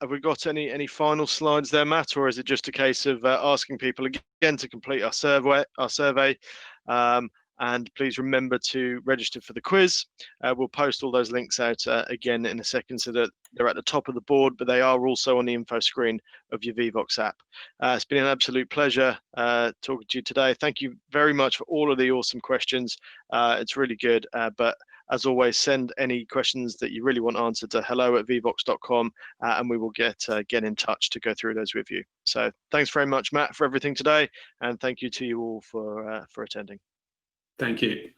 we got any final slides there, Matt, or is it just a case of asking people again to complete our survey, And please remember to register for the quiz. We'll post all those links out again in a second so that they're at the top of the board, but they are also on the info screen of your Vevox app. It's been an absolute pleasure talking to you today. Thank you very much for all of the awesome questions. It's really good, but as always, send any questions that you really want answered to hello@vevox.com, and we will get in touch to go through those with you. So thanks very much, Matt, for everything today, and thank you to you all for attending. Thank you.